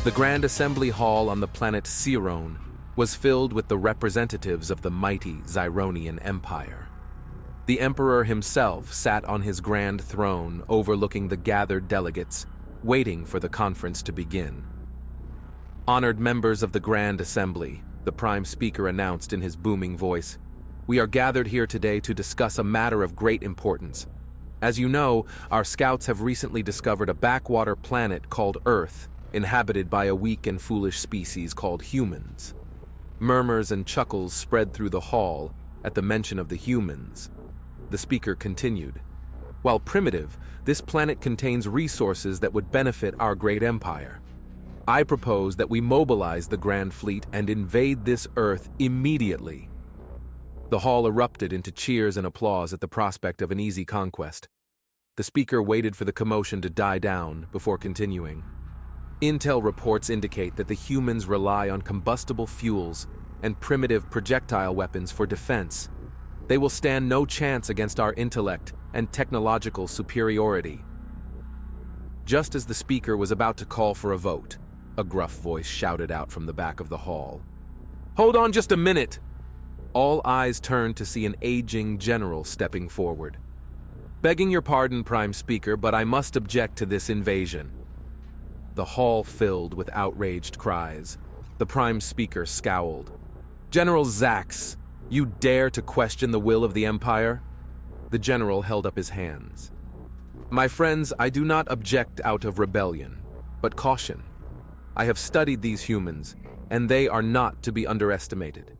The Grand Assembly Hall on the planet Cirone was filled with the representatives of the mighty Zironian Empire. The Emperor himself sat on his grand throne overlooking the gathered delegates, waiting for the conference to begin. Honored members of the Grand Assembly, the Prime Speaker announced in his booming voice, we are gathered here today to discuss a matter of great importance. As you know, our scouts have recently discovered a backwater planet called Earth, inhabited by a weak and foolish species called humans. Murmurs and chuckles spread through the hall at the mention of the humans. The speaker continued, while primitive, this planet contains resources that would benefit our great empire. I propose that we mobilize the Grand Fleet and invade this Earth immediately. The hall erupted into cheers and applause at the prospect of an easy conquest. The speaker waited for the commotion to die down before continuing. Intel reports indicate that the humans rely on combustible fuels and primitive projectile weapons for defense. They will stand no chance against our intellect and technological superiority. Just as the speaker was about to call for a vote, a gruff voice shouted out from the back of the hall. Hold on just a minute! All eyes turned to see an aging general stepping forward. Begging your pardon, Prime Speaker, but I must object to this invasion. The hall filled with outraged cries. The Prime Speaker scowled. General Zax, you dare to question the will of the Empire? The general held up his hands. My friends, I do not object out of rebellion, but caution. I have studied these humans, and they are not to be underestimated.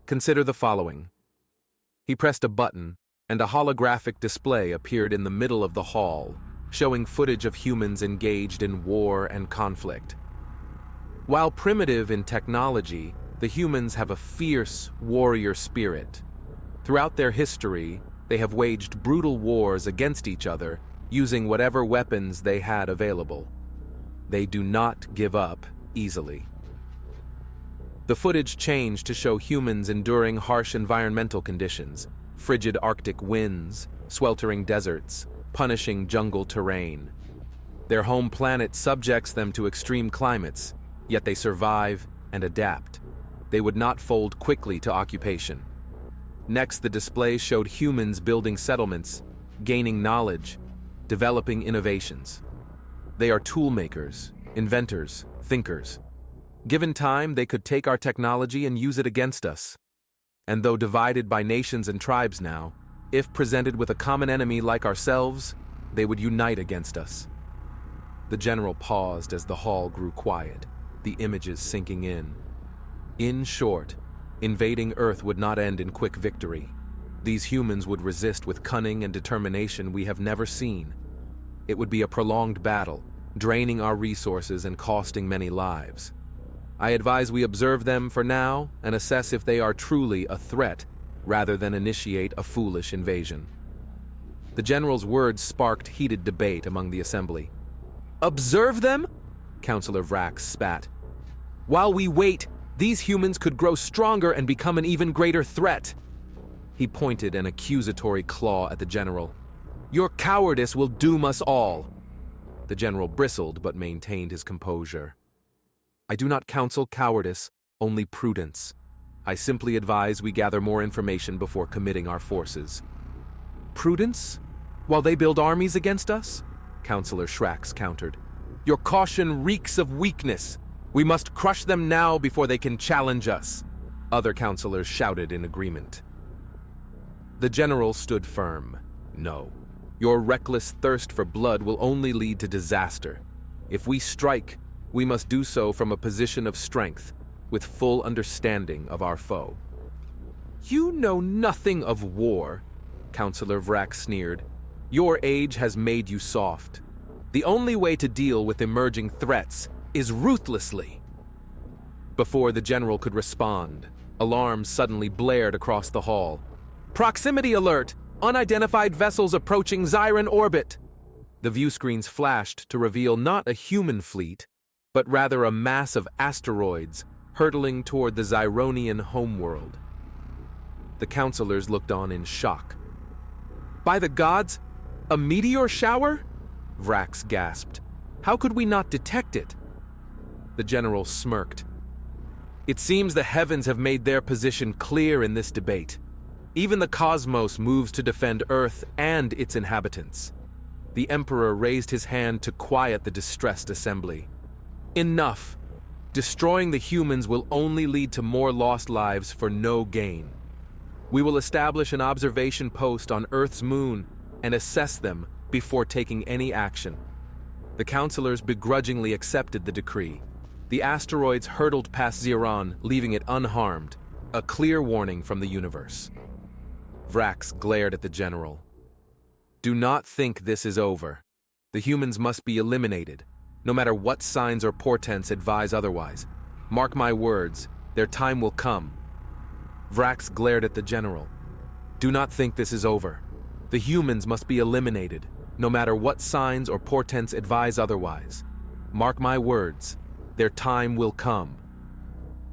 Consider the following. He pressed a button, and a holographic display appeared in the middle of the hall, showing footage of humans engaged in war and conflict. While primitive in technology, the humans have a fierce warrior spirit. Throughout their history, they have waged brutal wars against each other, using whatever weapons they had available. They do not give up easily. The footage changed to show humans enduring harsh environmental conditions, frigid Arctic winds, sweltering deserts, punishing jungle terrain. Their home planet subjects them to extreme climates, yet they survive and adapt. They would not fold quickly to occupation. Next, the display showed humans building settlements, gaining knowledge, developing innovations. They are tool makers, inventors, thinkers. Given time, they could take our technology and use it against us. And though divided by nations and tribes now, if presented with a common enemy like ourselves, they would unite against us. The general paused as the hall grew quiet, the images sinking in. In short, invading Earth would not end in quick victory. These humans would resist with cunning and determination we have never seen. It would be a prolonged battle, draining our resources and costing many lives. I advise we observe them for now and assess if they are truly a threat rather than initiate a foolish invasion. The general's words sparked heated debate among the assembly. Observe them? Councillor Vrax spat. While we wait, these humans could grow stronger and become an even greater threat. He pointed an accusatory claw at the general. Your cowardice will doom us all. The general bristled but maintained his composure. I do not counsel cowardice, only prudence. I simply advise we gather more information before committing our forces. Prudence? While they build armies against us? Councillor Shrax countered. Your caution reeks of weakness. We must crush them now before they can challenge us. Other councillors shouted in agreement. The general stood firm. No. Your reckless thirst for blood will only lead to disaster. If we strike, we must do so from a position of strength, with full understanding of our foe. You know nothing of war, Councillor Vrax sneered. Your age has made you soft. The only way to deal with emerging threats is ruthlessly. Before the general could respond, alarms suddenly blared across the hall. Proximity alert! Unidentified vessels approaching Zyron orbit! The view screens flashed to reveal not a human fleet, but rather a mass of asteroids hurtling toward the Zyronian homeworld. The councillors looked on in shock. By the gods, a meteor shower? Vrax gasped. How could we not detect it? The general smirked. It seems the heavens have made their position clear in this debate. Even the cosmos moves to defend Earth and its inhabitants. The Emperor raised his hand to quiet the distressed assembly. Enough! Destroying the humans will only lead to more lost lives for no gain. We will establish an observation post on Earth's moon and assess them before taking any action. The councilors begrudgingly accepted the decree. The asteroids hurtled past Xeron, leaving it unharmed, a clear warning from the universe. Vrax glared at the general. Do not think this is over. The humans must be eliminated, no matter what signs or portents advise otherwise. Mark my words, their time will come. Vrax glared at the general. Do not think this is over. The humans must be eliminated, no matter what signs or portents advise otherwise. Mark my words, their time will come.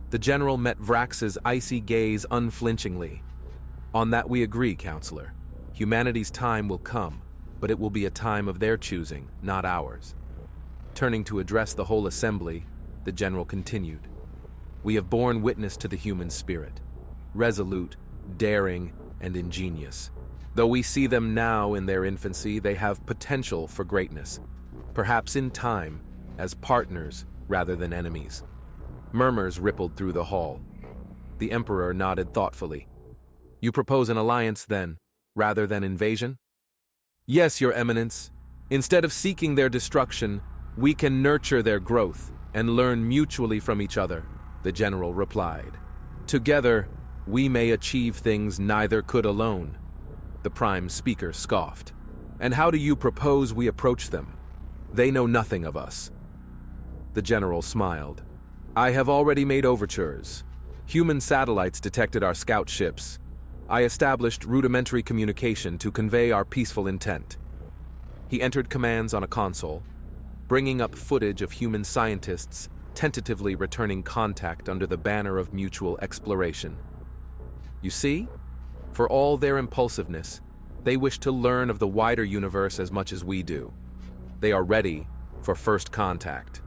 The general met Vrax's icy gaze unflinchingly. On that we agree, Counselor. Humanity's time will come, but it will be a time of their choosing, not ours. Turning to address the whole assembly, the general continued. We have borne witness to the human spirit. Resolute, daring, and ingenious. Though we see them now in their infancy, they have potential for greatness. Perhaps in time, as partners rather than enemies. Murmurs rippled through the hall. The Emperor nodded thoughtfully. You propose an alliance, then, rather than invasion? Yes, Your Eminence. Instead of seeking their destruction, we can nurture their growth and learn mutually from each other, the general replied. Together, we may achieve things neither could alone. The Prime Speaker scoffed. And how do you propose we approach them? They know nothing of us. The general smiled. I have already made overtures. Human satellites detected our scout ships. I established rudimentary communication to convey our peaceful intent. He entered commands on a console, bringing up footage of human scientists tentatively returning contact under the banner of mutual exploration. You see? For all their impulsiveness, they wish to learn of the wider universe as much as we do. They are ready for first contact.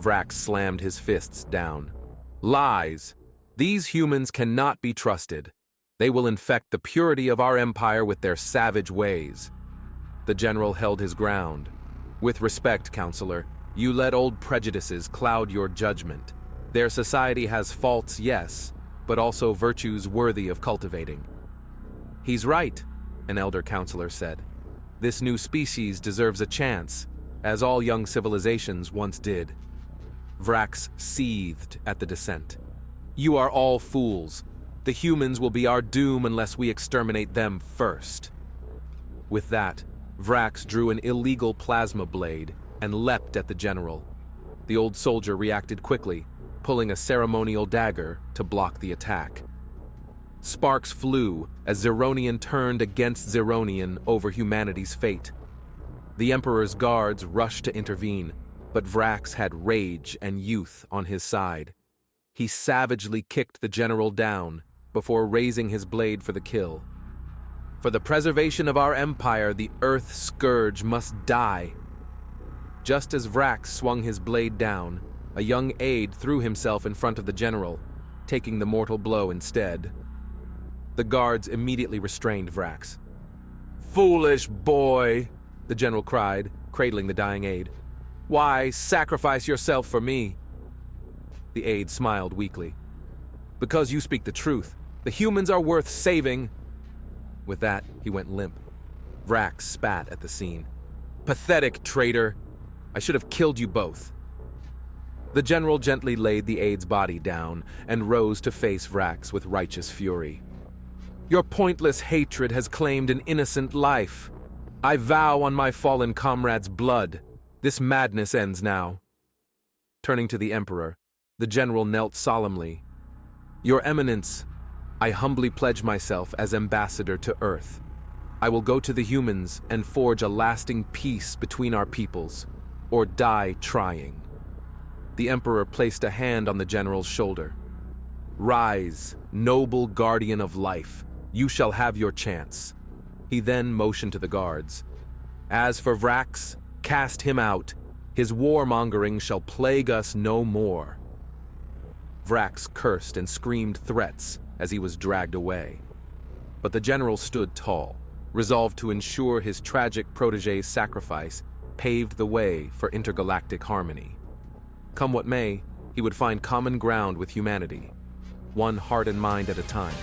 Vrax slammed his fists down. Lies! These humans cannot be trusted. They will infect the purity of our empire with their savage ways. The general held his ground. With respect, Counselor, you let old prejudices cloud your judgment. Their society has faults, yes, but also virtues worthy of cultivating. He's right, an elder counselor said. This new species deserves a chance, as all young civilizations once did. Vrax seethed at the dissent. You are all fools. The humans will be our doom unless we exterminate them first. With that, Vrax drew an illegal plasma blade and leapt at the general. The old soldier reacted quickly, pulling a ceremonial dagger to block the attack. Sparks flew as Xeronian turned against Xeronian over humanity's fate. The Emperor's guards rushed to intervene, but Vrax had rage and youth on his side. He savagely kicked the general down before raising his blade for the kill. For the preservation of our empire, the Earth Scourge must die. Just as Vrax swung his blade down, a young aide threw himself in front of the general, taking the mortal blow instead. The guards immediately restrained Vrax. Foolish boy, the general cried, cradling the dying aide. Why sacrifice yourself for me? The aide smiled weakly. Because you speak the truth. The humans are worth saving. With that, he went limp. Vrax spat at the scene. Pathetic traitor. I should have killed you both. The general gently laid the aide's body down and rose to face Vrax with righteous fury. Your pointless hatred has claimed an innocent life. I vow on my fallen comrade's blood. This madness ends now. Turning to the Emperor, the general knelt solemnly. Your Eminence, I humbly pledge myself as ambassador to Earth. I will go to the humans and forge a lasting peace between our peoples, or die trying. The Emperor placed a hand on the general's shoulder. Rise, noble guardian of life. You shall have your chance. He then motioned to the guards. As for Vrax, cast him out. His warmongering shall plague us no more." Vrax cursed and screamed threats as he was dragged away. But the general stood tall, resolved to ensure his tragic protege's sacrifice paved the way for intergalactic harmony. Come what may, he would find common ground with humanity, one heart and mind at a time.